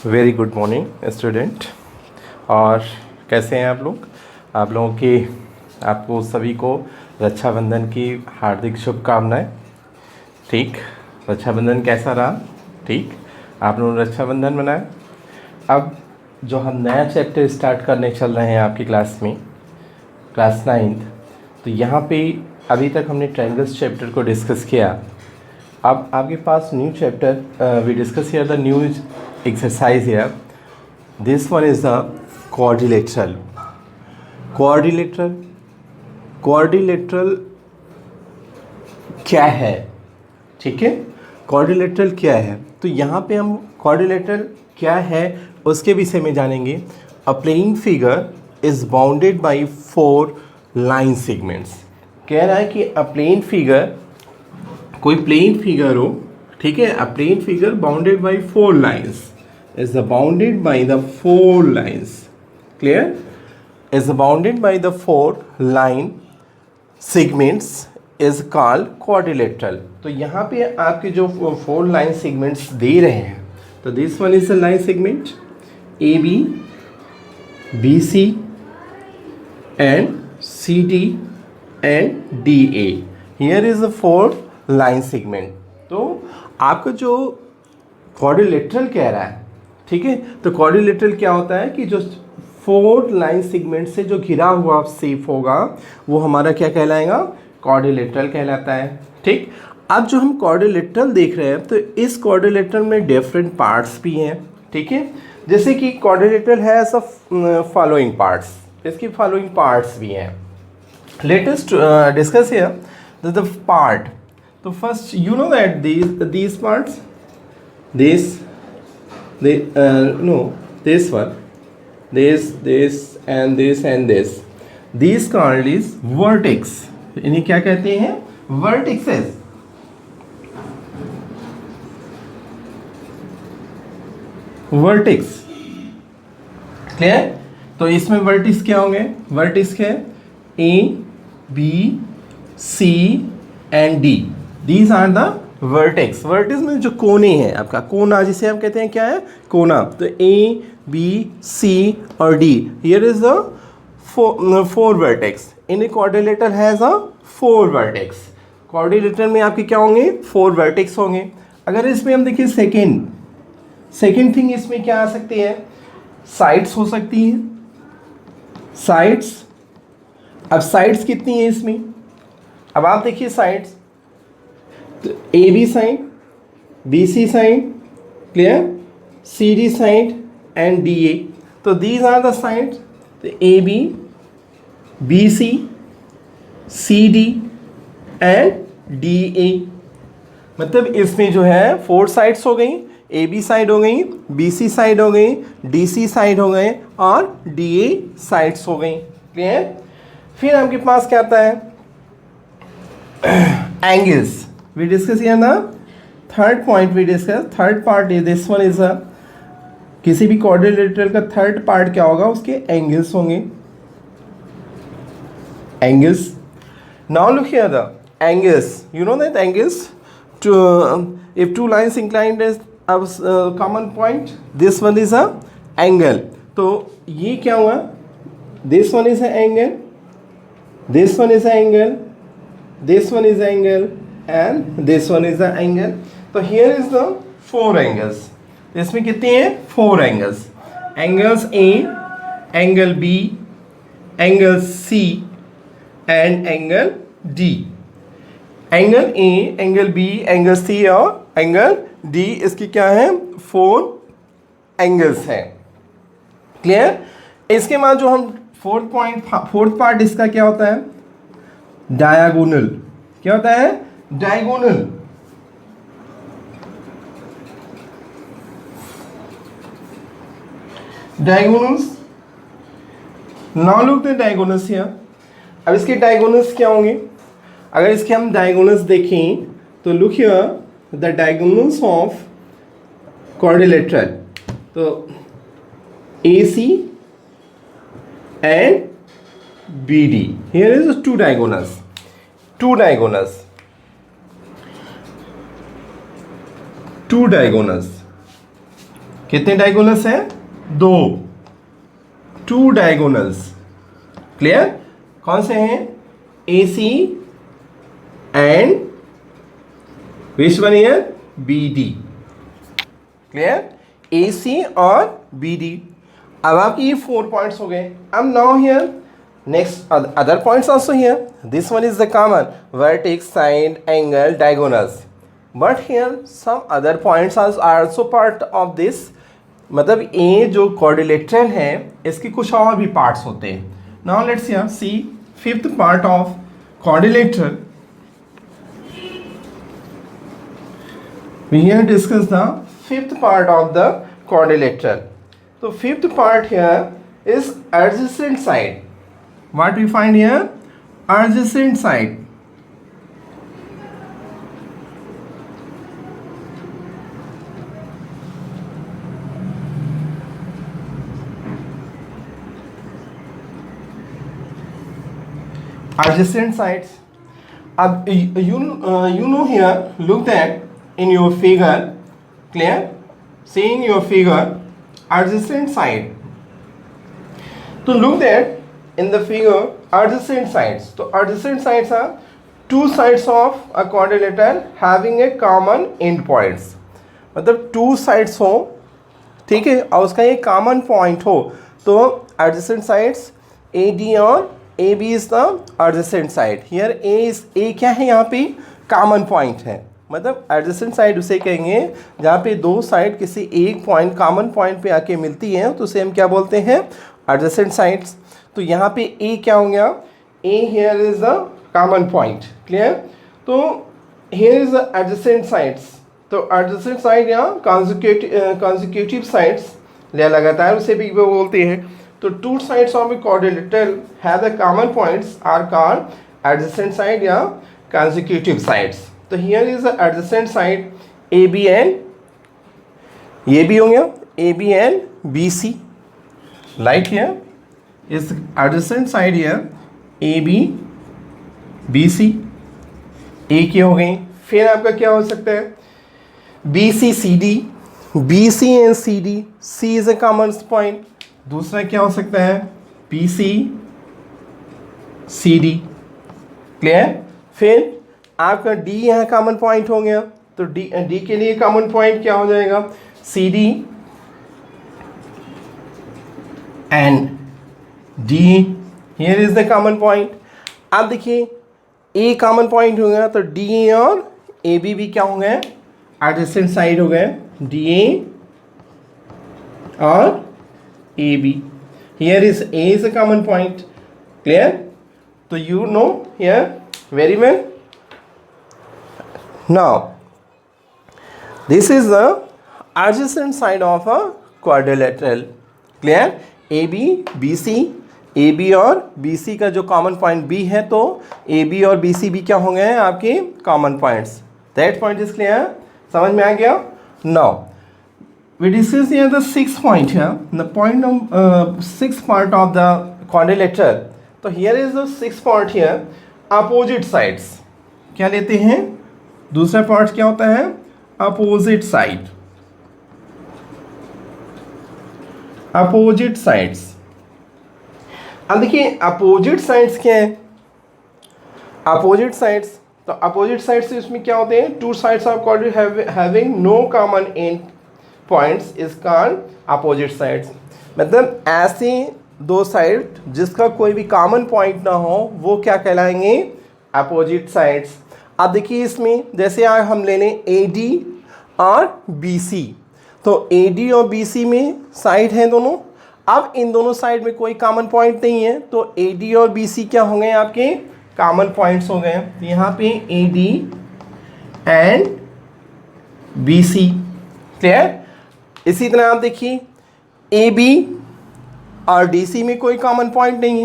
Very good morning student. और कैसे हैं आप लोग? आप लोगों की आपको सभी को रक्षाबंधन की हार्दिक शुभकामनाएं। ठीक, रक्षाबंधन कैसा रहा? ठीक, आप लोगों ने रक्षाबंधन मनाया। अब जो हम नया चैप्टर स्टार्ट करने चल रहे हैं आपकी क्लास में, क्लास 9th, तो यहाँ पे अभी तक हमने ट्रायंगल्स चैप्टर को डिस्कस किया। अब आपके पास new chapter we discuss here the new exercise here. This one is the quadrilateral. Quadrilateral क्या है? ठीक है, quadrilateral क्या है? तो यहाँ पे हम quadrilateral क्या है उसके विषय में जानेंगे। A plane figure is bounded by 4 line segments. कह रहा है कि a plane figure, कोई प्लेन फिगर हो, ठीक है, a plane figure bounded by 4 lines is bounded by the 4 lines. Clear? Is bounded by the 4 line segments is called quadrilateral. तो यहाँ पे आपके जो 4 line segments दे रहे हैं, तो this one is a line segment AB, BC and CD and DA. Here is the 4 line segment. तो आपका जो क्वाड्रिलेटरल कह रहा है, ठीक है, तो क्वाड्रिलेटरल क्या होता है कि जो 4 लाइन सेगमेंट से जो घिरा हुआ शेप होगा वो हमारा क्या कहलाएगा? क्वाड्रिलेटरल कहलाता है। ठीक, अब जो हम क्वाड्रिलेटरल देख रहे हैं तो इस क्वाड्रिलेटरल में डिफरेंट पार्ट्स भी हैं। ठीक है, जैसे कि quadrilateral has a following parts, इसकी फॉलोइंग पार्ट्स भी हैं। Latest discuss here the part. तो first you know that these parts, this one, this and this, these called is vertex. इन्हें क्या कहते हैं? vertices. vertex clear? तो इसमें वर्टिक्स क्या होंगे? वर्टिक्स क्या है? A, B, C and D. These are the vertex. Vertex में जो कोने हैं, आपका कोना जिसे हम कहते हैं क्या है? कोना। तो ए, बी, सी और D, here is the 4 vertex. In quadrilateral has a 4 vertex. Quadrilateral में आपके क्या होंगे? 4 वर्टेक्स होंगे। अगर इसमें हम देखिए सेकेंड थिंग इसमें क्या आ सकती है? साइड्स हो सकती हैं, साइड्स। अब साइड्स कितनी है इसमें? अब आप देखिए साइड्स, तो A B side, B C side, clear, C D side and D A. तो दीज आर द साइड्स। तो A B C D and D A, मतलब इसमें जो है 4 साइड्स हो गई। ए बी साइड हो गई, बी सी साइड हो गई, डी सी साइड हो गए और डी ए साइड्स हो गई। क्लियर? फिर आपके पास क्या आता है? Angles. We discuss here the third point. We discuss third part is this one is a, किसी भी क्वाड्रिलेटरल का थर्ड पार्ट क्या होगा? उसके एंगल्स होंगे, angles. Now look here the angles. You know that angles, to if 2 lines inclined as a common point, this one is a angle. तो ये क्या हुआ? This one is an angle, this one is an angle, this one is an angle and this one is the angle. तो here is the 4 angles. इसमें कितने हैं? 4 angles. Angles A, angle B, angle C and angle D. Angle A, angle B, angle C और angle D, इसकी क्या है? 4 angles हैं। Clear? इसके बाद जो हम फोर्थ पार्ट इसका क्या होता है? डायगोनल। क्या होता है? Diagonal. Diagonals. Now look the diagonals here. अब इसके डायगोनल्स क्या होंगे? अगर इसके हम डायगोनल्स देखें तो look here the diagonals of quadrilateral. तो AC and BD, here is 2 diagonals, 2 diagonals, 2 diagonals, कितने डायगोनल्स हैं? 2, 2 डायगोनल्स। क्लियर? कौन से हैं? AC and which one here? BD। Clear? AC और BD। अब आपके ये 4 पॉइंट्स हो गए। अब now here next other points also here. This one is the common vertex, side, angle, diagonals. But here some other points are also part of this. मतलब ये जो क्वाड्रिलेटरल है इसके कुछ और भी पार्ट्स होते हैं। Now let's here see fifth part of quadrilateral. We here discuss the fifth part of the quadrilateral. So fifth part here is adjacent side. What we find here? Adjacent side. Adjacent sides. You know here, look that in your figure, clear? See in your figure, adjacent side. So look that in the figure, adjacent sides. So adjacent sides are two sides of a quadrilateral having a common end points. मतलब two sides हो, ठीक है, और उसका एक common point हो, तो adjacent sides AD और AB is the adjacent side. Here A क्या है? यहाँ पे common point है। मतलब एडजेसेंट साइड उसे कहेंगे जहाँ पे दो साइड किसी एक पॉइंट, कॉमन पॉइंट पे आके मिलती हैं, तो उसे हम क्या बोलते हैं? Adjacent sides. तो यहाँ पे ए क्या हो गया? A here is the common point. Clear? तो here is the adjacent sides. तो एडजेसेंट साइड या कॉन्जिक्यूटिव साइड्स लगातार उसे भी वो बोलते हैं। तो two sides of a quadrilateral have the common points are called adjacent side या कॉन्जिक्यूटिव साइड्स। तो here is the adjacent side AB and ये भी हो गया AB and BC। Like here is adjacent side here AB BC। ए की हो गई। फिर आपका क्या हो सकता है? BC CD, BC and CD, C is a common point. दूसरा क्या हो सकता है? BC CD। क्लियर? फिर आपका D यहाँ कॉमन पॉइंट हो गया, तो D के लिए कॉमन पॉइंट क्या हो जाएगा? CD and D। Here is the common point. अब देखिए A कॉमन पॉइंट हो गया, तो DA और AB भी क्या हो गए? एडजेसेंट साइड हो गए, DA और AB। Here is A is a common point. Clear? तो you know here very well. Now, this is the adjacent side of a quadrilateral. Clear? AB, BC, AB और BC का जो common point B है, तो AB और BC भी क्या होंगे आपके common points. That point is clear? समझ में आ गया? Now, we discuss here the sixth point here. The point of sixth part of the quadrilateral. तो here is the sixth part here. Opposite sides. क्या लेते हैं? दूसरा पार्ट क्या होता है? Opposite side. Opposite sides. अब देखिए अपोजिट साइड्स क्या है? अपोजिट साइड्स, तो अपोजिट साइड्स इसमें क्या होते हैं? Two sides of quadrilateral having no common end points is called opposite sides. मतलब ऐसे दो साइड जिसका कोई भी कॉमन पॉइंट ना हो, वो क्या कहलाएंगे? Opposite sides. अब देखिए इसमें जैसे आज हम ले लें AD और BC, तो AD और BC में साइड हैं दोनों। अब इन दोनों साइड में कोई कॉमन पॉइंट नहीं है, तो AD और BC क्या हो गए? आपके कॉमन पॉइंट्स हो गए। तो यहाँ पे AD एंड BC। क्लियर? इसी तरह आप देखिए AB और DC में कोई कॉमन पॉइंट नहीं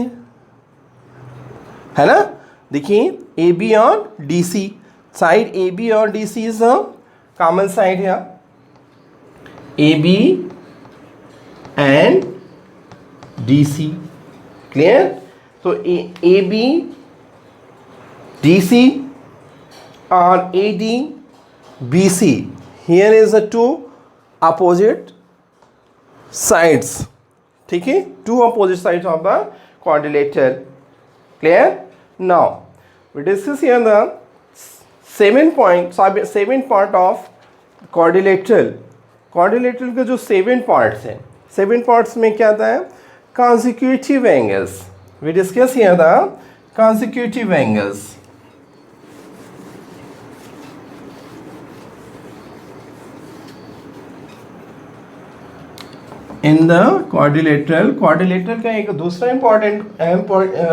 है ना? देखिए AB और DC, साइड AB और DC is a common side है। AB and DC। क्लियर? तो AB DC और AD BC, here is a two opposite sides, ठीक है, two opposite sides of the quadrilateral. Clear? Now we discuss here the seven part of quadrilateral. quadrilateral के जो 7 parts हैं, 7 parts में क्या आता है? Consecutive angles. We discuss here the consecutive angles. In the quadrilateral. Quadrilateral का एक दूसरा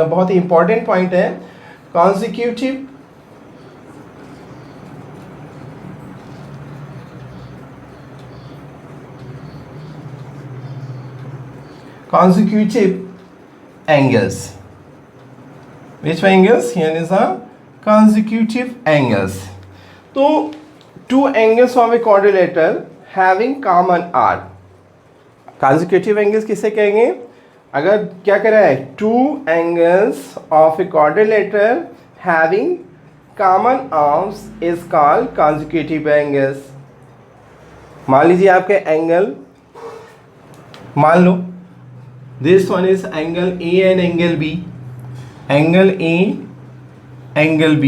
बहुत ही इंपॉर्टेंट पॉइंट है consecutive angles. Which angles? Here is a consecutive angles. तो two angles of a quadrilateral having common arc. consecutive angles किसे कहेंगे? अगर क्या कह रहा है? Two angles of A quadrilateral having common arms is called consecutive angles. मान लीजिए आपके एंगल, मान लो this one is angle A and angle B. Angle A, angle B.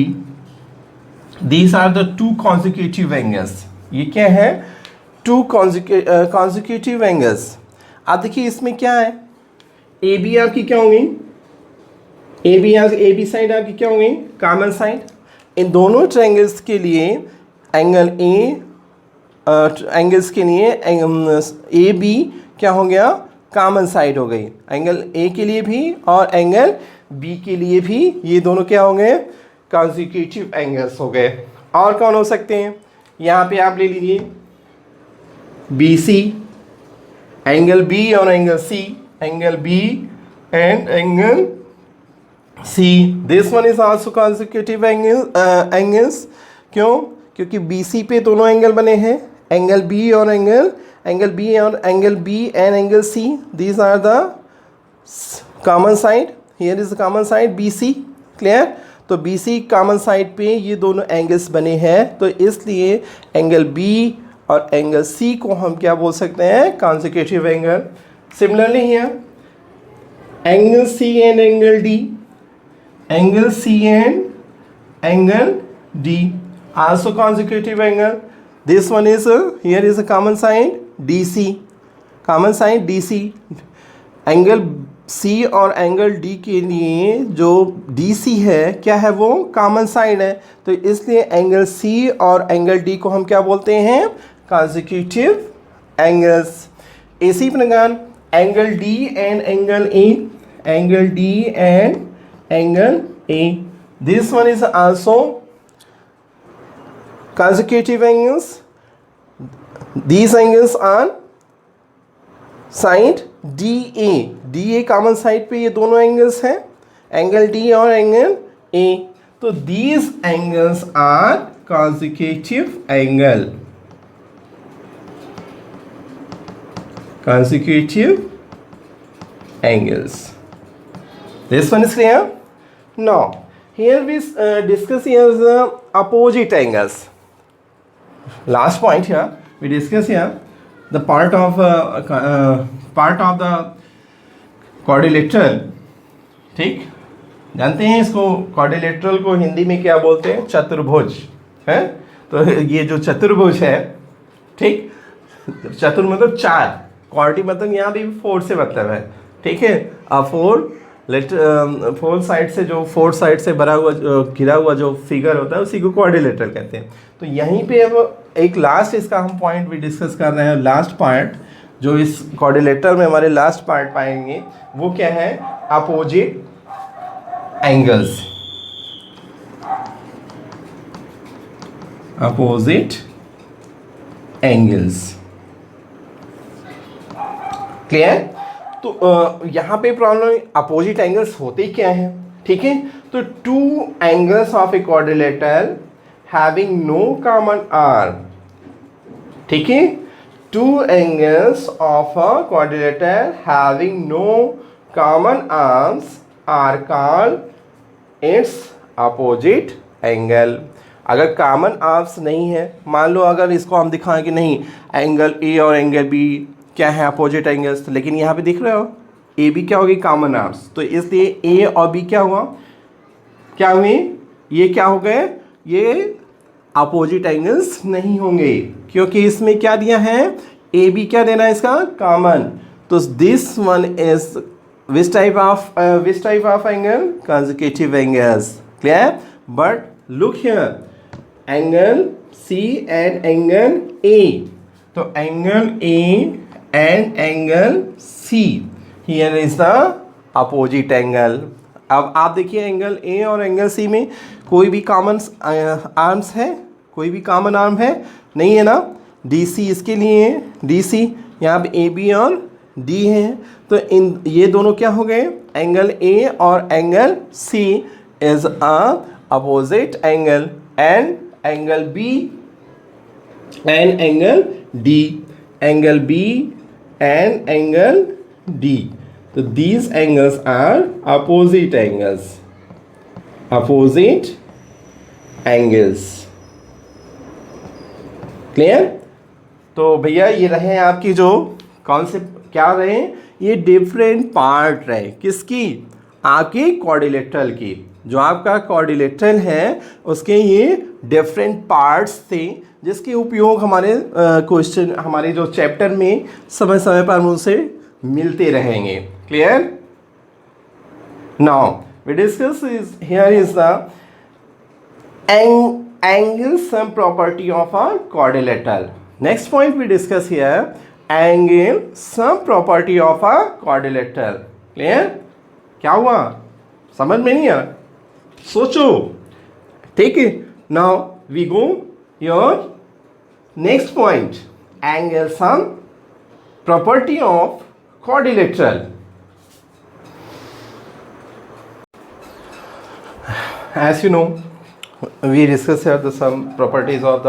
These are the two consecutive angles. ये क्या है? Two consecutive angles. अब देखिए इसमें क्या है? ए बी आपकी क्या होंगी? ए बी साइड आपकी क्या होंगी? Common side. इन दोनों ट्रायंगल्स के लिए एंगल एंगल्स के लिए ए बी क्या हो गया? कॉमन साइड हो गई. एंगल ए के लिए भी और एंगल बी के लिए भी ये दोनों क्या हो गए? कॉन्सिक्यूटिव एंगल्स हो गए. और कौन हो सकते हैं? यहाँ पे आप ले लीजिए बी सी, एंगल बी और angle C, angle B and angle C. This one is also consecutive angles. क्यों? क्योंकि बी सी पे दोनों एंगल बने हैं, एंगल बी और angle B and angle C. These are the common side. Here is the common side B C. Clear? तो B C common side पे ये दोनों एंगल्स बने हैं, तो इसलिए एंगल बी और एंगल सी को हम क्या बोल सकते हैं? Consecutive angle. Similarly here angle C and angle D, angle C and angle D also consecutive angle. This one is here is a common side D C, common side D C. Angle C और angle D के लिए जो D C है क्या है? वो common side है, तो इसलिए एंगल सी और एंगल डी को हम क्या बोलते हैं? consecutive angles. इसी प्रकार angle D and angle A, angle D and angle A. This one is also consecutive angles. These angles are side DA. DA common side पे ये दोनों एंगल्स हैं, एंगल डी और एंगल ए. तो these angles are consecutive angle. Consecutive angles. This one is clear? Now here we discuss here the opposite angles. Last point here we discuss here the part of the quadrilateral. ठीक, जानते हैं इसको quadrilateral को हिंदी में क्या बोलते हैं? चतुर्भुज है. तो ये जो चतुर्भुज है, ठीक, चतुर मतलब चार, क्वाड्री मतलब यहाँ भी 4 से मतलब है. ठीक है, फोर साइड से जो 4 साइड से भरा हुआ घिरा हुआ जो फिगर होता है उसी को क्वाड्रिलेटरल कहते हैं. तो यहीं पे अब एक लास्ट इसका हम पॉइंट भी डिस्कस कर रहे हैं. लास्ट पार्ट जो इस क्वाड्रिलेटरल में हमारे लास्ट पार्ट पाएंगे वो क्या है? Opposite angles. Opposite angles. Clear? तो यहाँ पे प्रॉब्लम अपोजिट एंगल्स होते क्या हैं? ठीक है, तो two angles of a quadrilateral having no common arm. ठीक है, two angles of a quadrilateral having no common arms are called its opposite angle. अगर कॉमन आर्म्स नहीं है, मान लो अगर इसको हम दिखाएं कि नहीं एंगल ए और एंगल बी क्या है अपोजिट एंगल्स, लेकिन यहाँ पे दिख रहे हो ए बी क्या होगी कॉमन आर्म्स, तो इसलिए ए और बी क्या हुआ, क्या हुए, ये क्या हो गए, ये अपोजिट एंगल्स नहीं होंगे क्योंकि इसमें क्या दिया है, ए बी क्या देना है इसका कॉमन, तो this one is which type of angle, consecutive angles, clear, but look here angle C and angle A, तो angle A and angle C here is the opposite angle. अब आप देखिए angle A और angle सी में कोई भी common arms है, कोई भी कॉमन आर्म है नहीं है ना, डी सी इसके लिए है, डी सी यहाँ पे ए बी और डी है, तो इन ये दोनों क्या हो गए, एंगल ए और angle C is a opposite angle and angle B and angle D, angle B and angle D, तो these angles are opposite angles, opposite angles, clear. तो भैया ये रहे आपकी जो कॉन्सेप्ट, क्या रहे, ये डिफरेंट पार्ट रहे किसकी, आपके क्वाड्रिलेटरल की, जो आपका क्वाड्रिलेटरल है उसके ये डिफरेंट पार्ट्स थे जिसके उपयोग हमारे क्वेश्चन, हमारे जो चैप्टर में समय समय पर उनसे मिलते रहेंगे, clear. Now we discuss is here is the angle sum property of a quadrilateral. Next point we discuss here angle sum property of a quadrilateral. Clear? क्या हुआ, समझ में नहीं आया, सोचो, ठीक है। Now we go your next point, angle sum property of quadrilateral. As you know, we discuss here the some properties of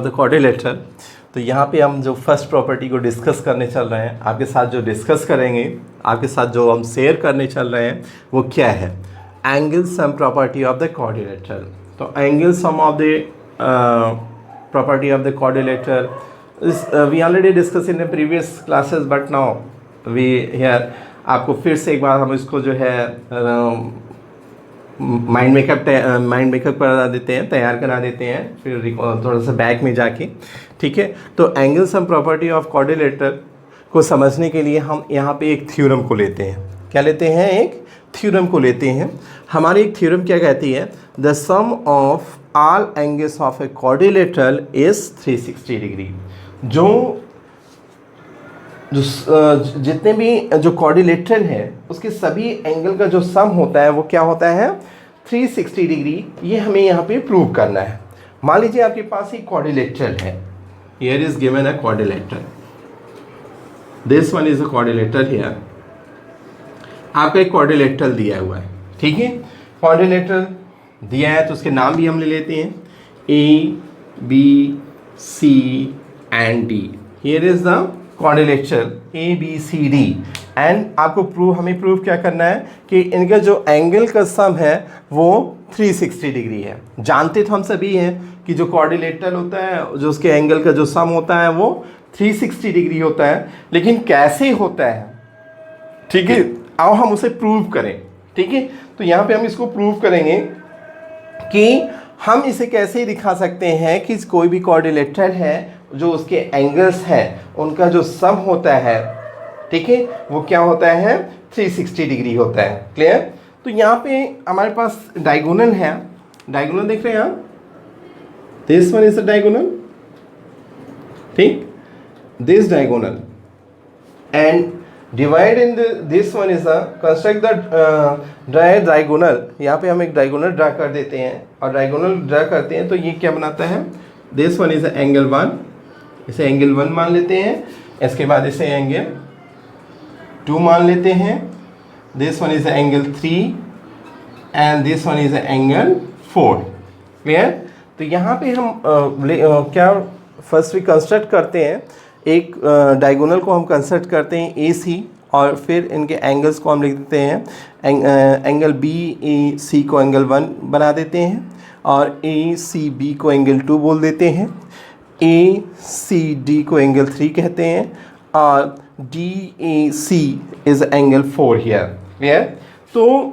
the quadrilateral. तो यहाँ पे हम जो फर्स्ट प्रॉपर्टी को डिस्कस करने चल रहे हैं, आपके साथ जो डिस्कस करेंगे, आपके साथ जो हम शेयर करने चल रहे हैं वो क्या है, angle sum property of the quadrilateral. तो angle sum of the property of the quadrilateral we already discuss in the previous classes, but now we here आपको फिर से एक बार हम इसको जो है माइंड मेकअप करा देते हैं, तैयार करा देते हैं, फिर थोड़ा सा बैक में जाके, ठीक है। तो angle sum property of quadrilateral को समझने के लिए हम यहाँ पे एक थ्योरम को लेते हैं, क्या लेते हैं, एक थ्योरम को लेते हैं। हमारी एक थ्योरम क्या कहती है, the sum of all angles of a quadrilateral is 360 degree. जो जितने भी जो क्वाड्रिलेटरल है उसके सभी एंगल का जो सम होता है वो क्या होता है, 360 डिग्री। ये हमें यहाँ पे प्रूव करना है। मान लीजिए आपके पास एक क्वाड्रिलेटरल है, here is given a quadrilateral, this one is a quadrilateral here, आपका एक क्वाड्रिलेटरल दिया हुआ है, ठीक है। क्वाड्रिलेटरल दिया है तो उसके नाम भी हम ले लेते हैं, A B C and D, here is the quadrilateral A B C D, and आपको हमें प्रूव क्या करना है कि इनका जो एंगल का सम है वो 360 डिग्री है। जानते तो हम सभी हैं कि जो क्वाड्रिलेटरल होता है, जो उसके एंगल का जो सम होता है वो 360 डिग्री होता है, लेकिन कैसे होता है, ठीक है, आओ हम उसे प्रूव करें, ठीक है। तो यहाँ पे हम इसको प्रूव करेंगे कि हम इसे कैसे दिखा सकते हैं कि कोई भी क्वाड्रिलेटरल है, जो उसके एंगल्स हैं उनका जो सम होता है, ठीक है, वो क्या होता है, 360 डिग्री होता है, क्लियर। तो यहाँ पे हमारे पास डायगोनल है, डायगोनल देख रहे हैं आप, this one is a diagonal, ठीक, this diagonal and divide in this one is a construct the diagonal. यहाँ पे हम एक डायगोनल ड्रा कर देते हैं, और डायगोनल ड्रा करते हैं तो ये क्या बनाता है, दिस वन इज एंगल 1, इसे एंगल 1 मान लेते हैं, इसके बाद इसे एंगल 2 मान लेते हैं, this one is angle 3 and this one is angle 4, clear. तो यहाँ पे हम क्या फर्स्ट भी कंस्ट्रक्ट करते हैं, एक डायगोनल को हम कंस्ट्रक्ट करते हैं ए सी, और फिर इनके एंगल्स को हम लिख देते हैं, एंगल बी ए सी को एंगल 1 बना देते हैं, और ए सी बी को एंगल 2 बोल देते हैं। ए सी डी को एंगल 3 कहते हैं और D A C is angle 4 here. Clear? तो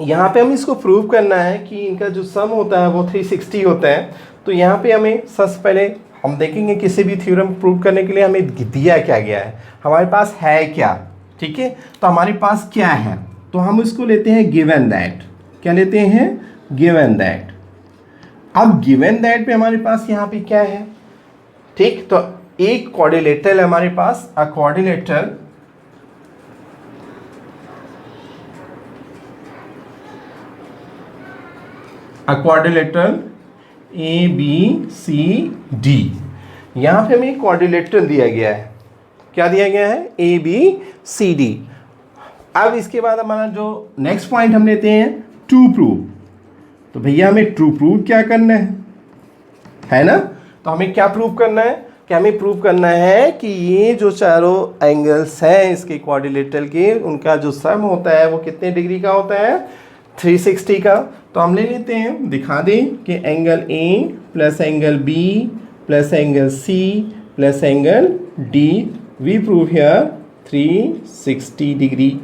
यहाँ पे हमें इसको प्रूव करना है कि इनका जो सम होता है वो 360 होता है। तो यहाँ पे हमें सबसे पहले हम देखेंगे किसी भी थ्योरम प्रूव करने के लिए हमें दिया क्या गया है, हमारे पास है क्या। ठीक है, तो हमारे पास क्या है, तो हम इसको लेते हैं गिवन दैट। क्या लेते हैं? Given that. अब गिवन दैट पे हमारे पास यहाँ पे क्या है? ठीक, तो एक क्वाड्रिलेटरल है हमारे पास, a quadrilateral A B C D. यहाँ पे हमें क्वाड्रिलेटरल दिया गया है। क्या दिया गया है? A B C D. अब इसके बाद हमारा जो नेक्स्ट पॉइंट हम लेते हैं ट्रू प्रूव। तो भैया हमें ट्रू प्रूव क्या करना है ना? तो हमें क्या प्रूव करना है? क्या हमें प्रूव करना है कि ये जो चारों एंगल्स हैं इसके क्वाड्रिलेटरल के, उनका जो सम होता है वो कितने डिग्री का होता है? 360 का। तो हम ले लेते हैं, दिखा दें कि angle A plus angle B plus angle C plus angle D, we prove here 360 degree.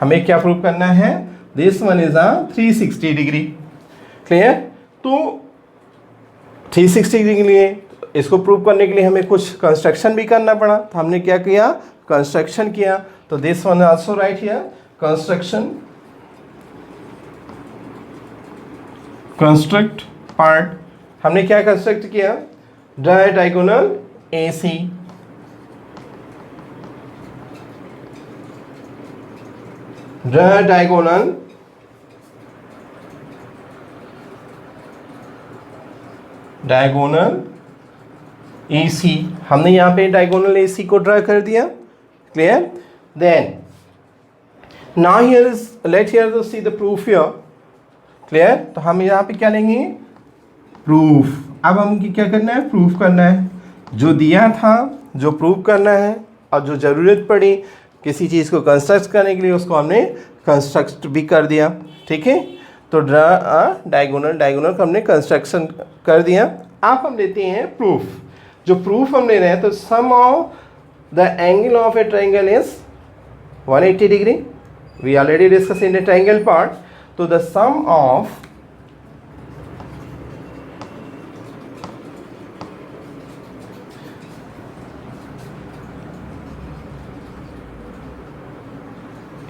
हमें क्या प्रूव करना है? This one is a 360 degree. Clear? तो 360 डिग्री के लिए इसको प्रूव करने के लिए हमें कुछ कंस्ट्रक्शन भी करना पड़ा। तो हमने क्या किया? कंस्ट्रक्शन किया। तो this one also right here construction, construct part. हमने क्या कंस्ट्रक्ट किया? Draw diagonal A C. Draw diagonal A C. हमने यहाँ पे डायगोनल ए सी को ड्रा कर दिया। Clear? Then now here is let here to see the proof here. Clear? तो हम यहाँ पे क्या लेंगे? प्रूफ। अब हम क्या करना है? प्रूफ करना है। जो दिया था, जो प्रूफ करना है, और जो ज़रूरत पड़ी किसी चीज़ को कंस्ट्रक्ट करने के लिए उसको हमने कंस्ट्रक्ट भी कर दिया। ठीक है, तो ड्रा डायगोनल, डायगोनल को हमने कंस्ट्रक्शन कर दिया। अब हम लेते हैं प्रूफ। जो प्रूफ हम ले रहे हैं, तो sum of the angle of a triangle is 180 degree. We already discuss in the triangle part. तो the sum of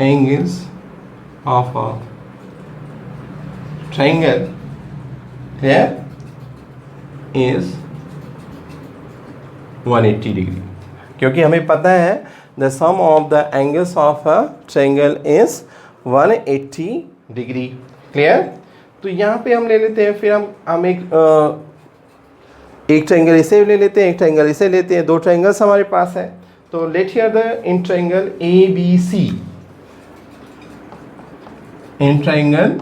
angles of a triangle here is 180 degree. क्योंकि हमें पता है the sum of the angles of a triangle is 180 degree. Clear? तो यहाँ पे हम ले लेते हैं, फिर हम एक ट्रायंगल इसे ले लेते हैं, एक ट्रायंगल इसे लेते हैं। दो ट्रायंगल्स हमारे पास है। तो let here the in triangle A B C, in triangle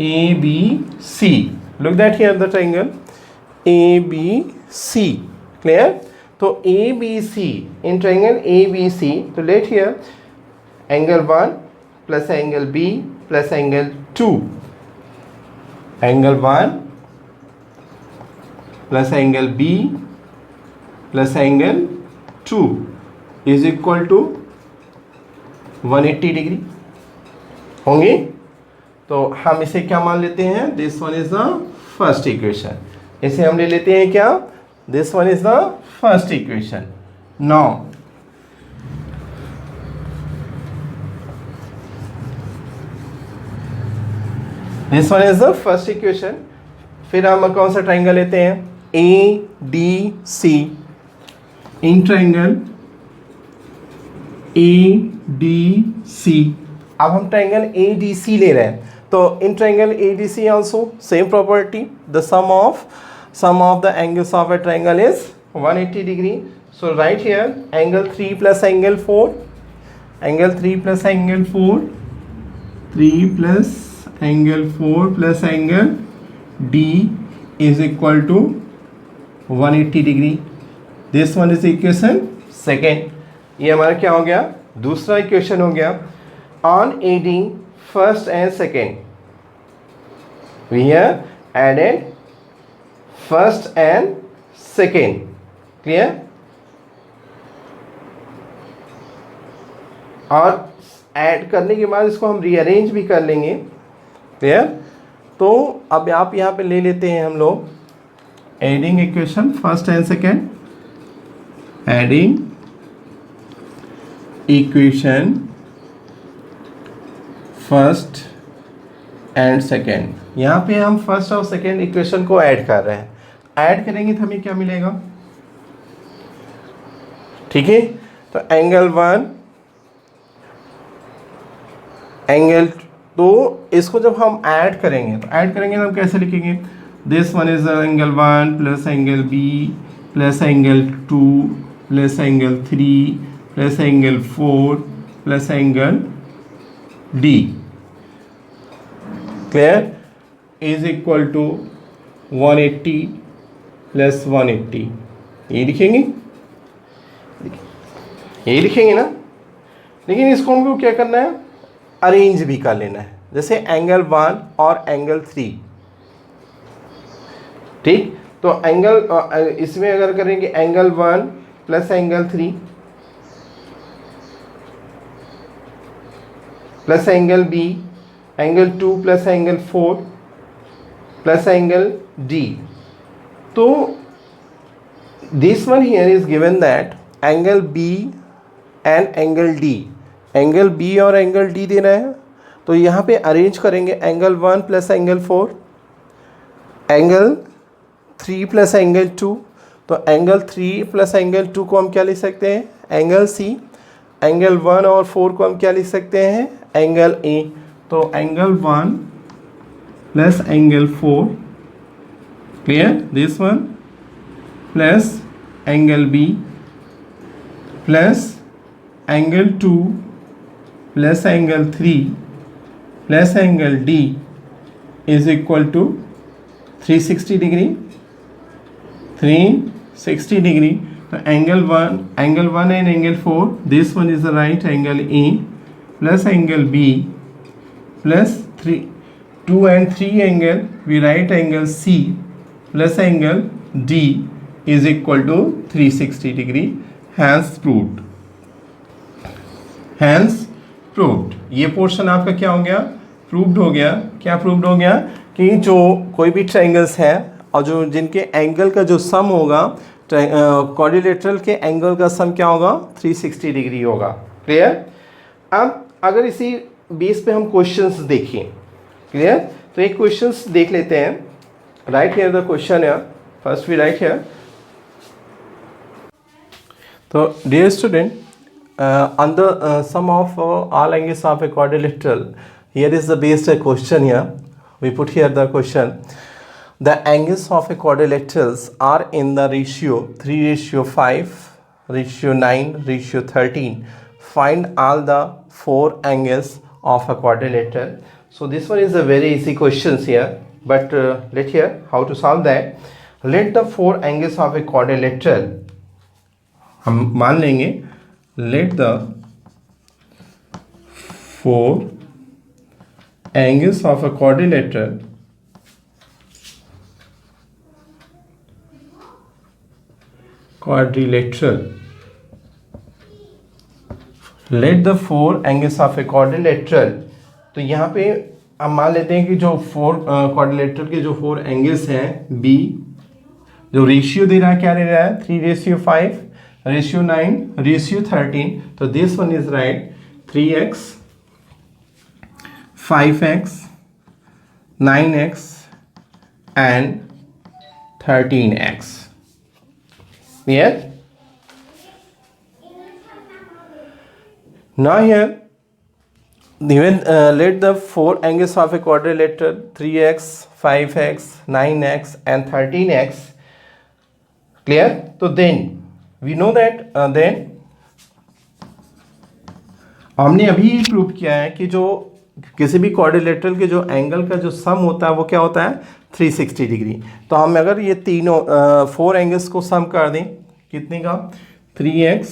ABC. Look that here the triangle ABC. Clear? तो ABC in triangle ABC. तो let here angle 1 plus angle B plus angle 2. Angle 1 plus angle B plus angle 2 is equal to 180 degree होंगे। तो हम इसे क्या मान लेते हैं? This one is the first equation. इसे हम ले लेते हैं क्या? This one is the first equation. Now this one is the first equation. फिर हम कौन सा ट्रायंगल लेते हैं? A D C. In triangle A D C. अब हम ट्रायंगल ए डी सी ले रहे हैं। तो in triangle A D C also same property, the sum of the angles of a triangle is 180 degree. So right here angle 3 plus angle 4, angle 3 plus angle 4, 3 plus angle 4 plus angle D is equal to 180 degree. This one is equation second. ये हमारा क्या हो गया? दूसरा equation हो गया। On adding first and second, we have added first and second. Clear? और add करने के बाद इसको हम रीअरेंज भी कर लेंगे। क्लियर? तो अब आप यहाँ पे ले लेते हैं हम लोग adding equation first and second, adding equation first and second. यहाँ पे हम फर्स्ट और सेकेंड इक्वेशन को ऐड कर रहे हैं। ऐड करेंगे तो हमें क्या मिलेगा? ठीक है, तो एंगल 1 एंगल, तो इसको जब हम ऐड करेंगे तो हम कैसे लिखेंगे? This one is angle 1 plus angle B plus angle 2 plus angle 3 plus angle 4 plus angle D. Clear? Is equal to 180 plus 180। ये लिखेंगे, यही लिखेंगे ना। लेकिन इसको हमको क्या करना है? अरेंज भी कर लेना है, जैसे एंगल 1 और एंगल 3। ठीक, तो एंगल इसमें अगर करेंगे angle 1 plus angle 3 plus angle B, angle 2 plus angle 4 plus angle D. तो this one here is given that angle B and angle D, angle B और एंगल डी देना है। तो यहाँ पे अरेंज करेंगे angle 1 plus angle 4, angle 3 plus angle 2। तो angle 3 plus angle 2 को हम क्या लिख सकते हैं? Angle C. एंगल 1 और 4 को हम क्या लिख सकते हैं? Angle A. तो angle 1 plus angle 4, clear? This one plus angle B plus angle 2 plus angle 3 plus angle D is equal to 360 degree. 360 degree. तो angle 1 and angle 4, this one is the right angle A plus angle B plus 2 and 3 angle we write angle C plus angle D is equal to 360 degree. hence proved। hence proved। ये portion आपका क्या हो गया? Proved हो गया। क्या proved हो गया? कि जो कोई भी ट्रायंगल्स हैं और जो जिनके एंगल का जो सम होगा, क्वाड्रिलेटरल के एंगल का सम क्या होगा? 360 डिग्री होगा। क्लियर? अब अगर इसी बेस पे हम क्वेश्चंस देखें, क्लियर? तो एक क्वेश्चंस देख लेते हैं। राइट हियर द क्वेश्चन है, फर्स्ट वी राइट हियर। तो dear student, on the sum of all angles of a quadrilateral, here is the base question here. We put here the question. The angles of a quadrilaterals are in the ratio 3:5, ratio 9, ratio 13. Find all the 4 angles of a quadrilateral. So this one is a very easy questions here, but let's hear how to solve that. Let the 4 angles of a quadrilateral, हम मान लेंगे, let the 4 angles of a quadrilateral let the 4 angles of a quadrilateral। तो यहाँ पे हम मान लेते हैं कि जो 4 क्वाड्रिलेटरल के जो 4 एंगल्स हैं, बी जो रेशियो दे रहा है, क्या दे रहा है? 3:5, रेशियो 9, रेशियो 13। तो this one is right 3x, 5x, 9x and 13x। Clear? Now here given let the 4 angles of a quadrilateral 3x, 5x, 9x and 13x। Clear? So then we know that then हमने अभी prove किया है कि जो किसी भी quadrilateral के जो एंगल का जो सम होता है वो क्या होता है? 360 डिग्री। तो हम अगर ये तीनों 4 एंगल्स को सम कर दें, कितने का? 3x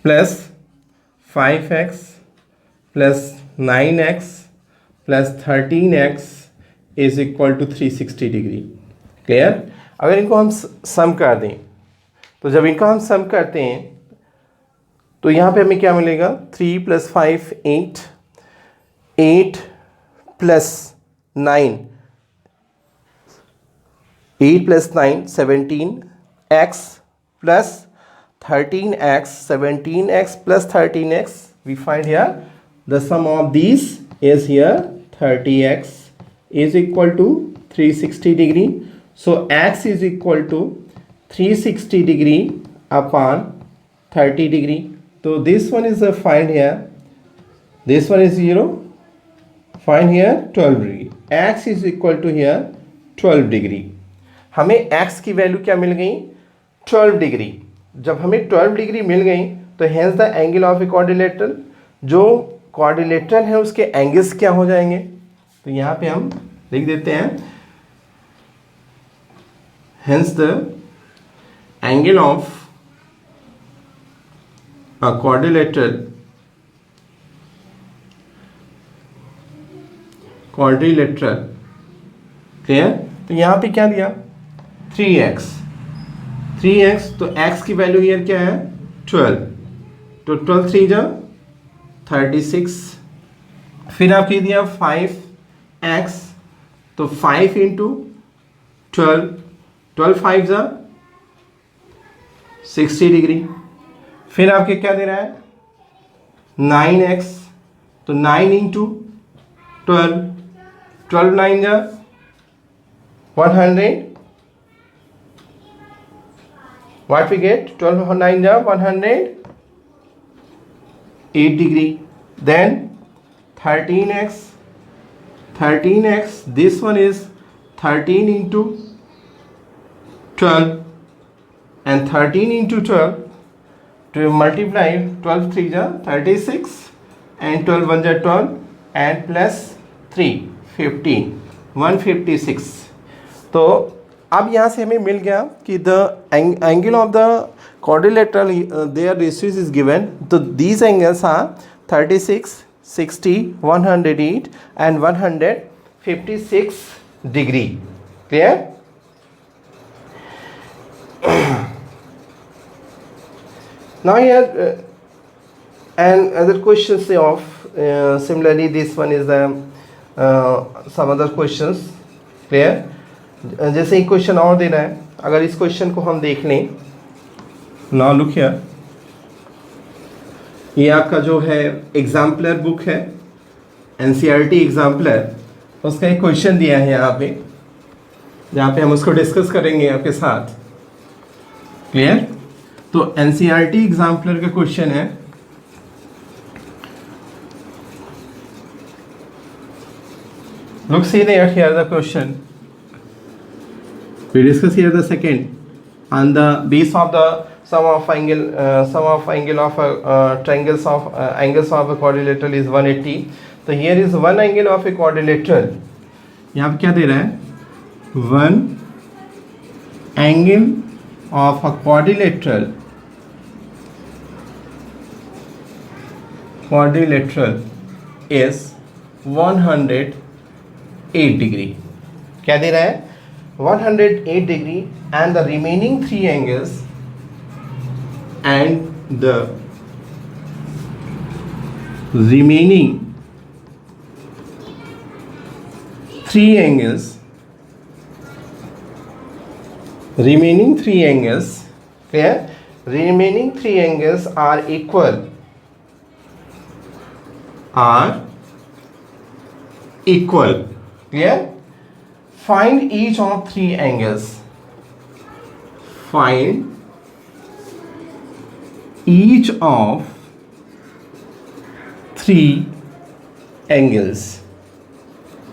plus 5x plus 9x plus 13x is equal to 360 degree. Clear? अगर इनको हम सम कर दें, तो जब इनको हम सम करते हैं तो यहाँ पे हमें क्या मिलेगा, 3 + 5 8, 8 + 9, 8 + 9 17, x plus 13x, 17x plus 13x, we find here the sum of these is here 30x is equal to 360 degree. So x is equal to 360 degree upon 30 degree. So this one is find here, this one is 0, find here 12 degree. X is equal to here 12 degree. हमें x की value क्या मिल गई, 12 degree. जब हमें 12 degree मिल गई तो hence the angle of a quadrilateral, जो quadrilateral है उसके एंगल्स क्या हो जाएंगे. तो यहाँ पे हम लिख देते हैं hence the angle of a quadrilateral clear. तो यहाँ पे क्या दिया, 3x, तो x की वैल्यू हियर क्या है 12, तो 12 3 जा 36. फिर आपके दिया 5x, तो 5 × 12, 12 5 जा 60 डिग्री. फिर आपके क्या दे रहा है 9x, तो 9 × 12, 12 9 जा 100. What we get, 12 9 जा 108 degree. Then 13x, this one is 13 × 12, and 13 × 12 to multiply 12 3 जा 36 and 12 1 जा 12 and plus 3 15 156. तो अब यहाँ से हमें मिल गया कि the angle of the quadrilateral their ratios is given. तो these angles are 36 60 108 and 156 degree. Clear. Now here and other questions of similarly this one is some other questions. Clear. जैसे एक क्वेश्चन और देना है, अगर इस क्वेश्चन को हम देख लें, नाउ लुक हियर, ये आपका जो है एग्जाम्पलर बुक है NCERT एग्जाम्पलर, उसका एक क्वेश्चन दिया है यहाँ पे, जहाँ पे हम उसको डिस्कस करेंगे आपके साथ. क्लियर. तो NCERT एग्जाम्पलर का क्वेश्चन है, look see there here the question. We discuss here the second on the base of the sum of angle of triangles of angles of a quadrilateral is 180. तो here is one angle of a quadrilateral. यहाँ पे क्या दे रहा है, one angle of a quadrilateral is 108 degree. क्या दे रहा है, 108 degree, and the remaining three angles clear, remaining three angles are equal. Clear. Find each of three angles. Find each of three angles.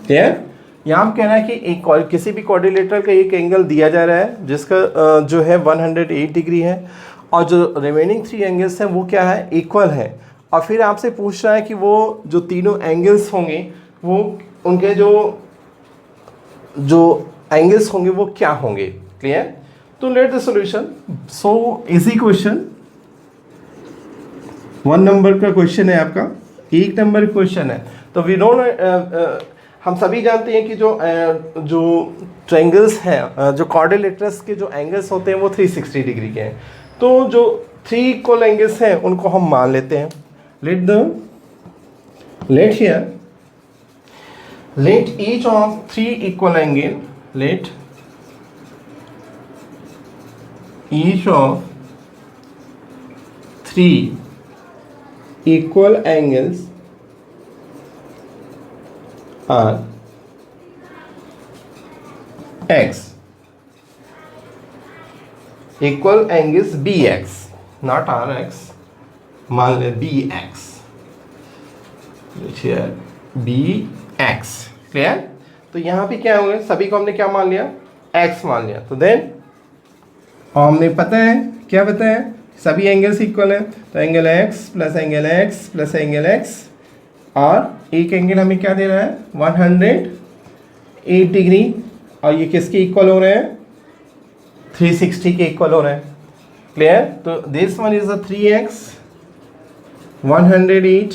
Clear. यहाँ पे कहना है कि एक किसी भी क्वाड्रिलेटरल का एक एंगल दिया जा रहा है जिसका जो है 108 डिग्री है, और जो रिमेनिंग थ्री एंगल्स हैं वो क्या है, इक्वल है. और फिर आपसे पूछ रहा है कि वो जो तीनों एंगल्स होंगे वो उनके जो एंगल्स होंगे वो क्या होंगे. क्लियर. तो let the solution. So easy question, 1 number का क्वेश्चन है आपका, 1 नंबर क्वेश्चन है. तो वी डोंट हम सभी जानते हैं कि जो ट्रायंगल्स हैं, जो क्वाड्रिलेटरल्स के जो एंगल्स होते हैं वो 360 डिग्री के हैं। तो जो 3 इक्वल एंगल्स हैं उनको हम मान लेते हैं। let each of 3 equal angle, let each of 3 equal angles are x, equal angles bx, not rx, मान ले bx, here bx, क्लियर। तो यहाँ पे क्या होगा, सभी को हमने क्या मान लिया, x मान लिया। तो देन हमने पता है, क्या पता है, सभी एंगल्स इक्वल है, तो angle x plus angle x plus angle x, और एक एंगल हमें क्या दे रहा है 108 डिग्री, और ये किसके इक्वल हो रहे हैं 360 के इक्वल हो रहे हैं, क्लियर। तो this one is a 3x, 108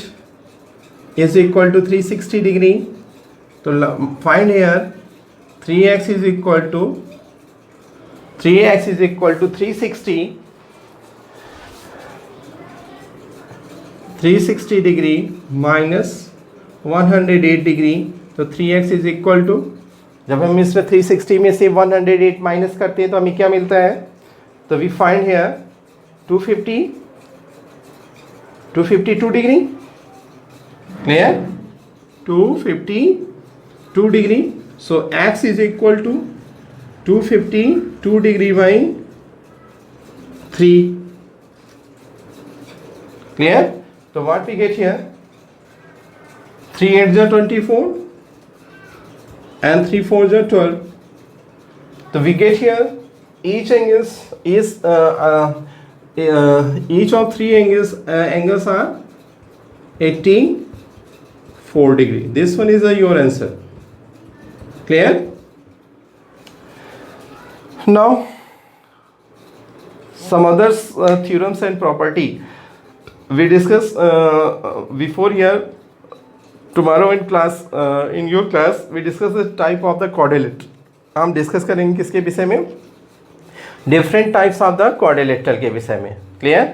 is equal to 360 degree. तो find here 3x is equal to 360 degree minus 108 degree। तो 3x is equal to, जब हम इसमें 360 में से 108 माइनस करते हैं तो हमें क्या मिलता है, तो we find here 252 degree, clear, 252 degree. So x is equal to 252 degree by 3, clear. तो व्हाट वी गेट हियर, 3 8 जा 24 and 3 4 जा 12। तो we get here each angles is each of 3 angles are 84 degree. This one is your answer, clear। Now some other theorems and property we discuss before here. Tomorrow in class, in your class we discuss the type of the quadrilateral। हम discuss करेंगे किसके विषय में, different types of the quadrilateral के विषय में, clear.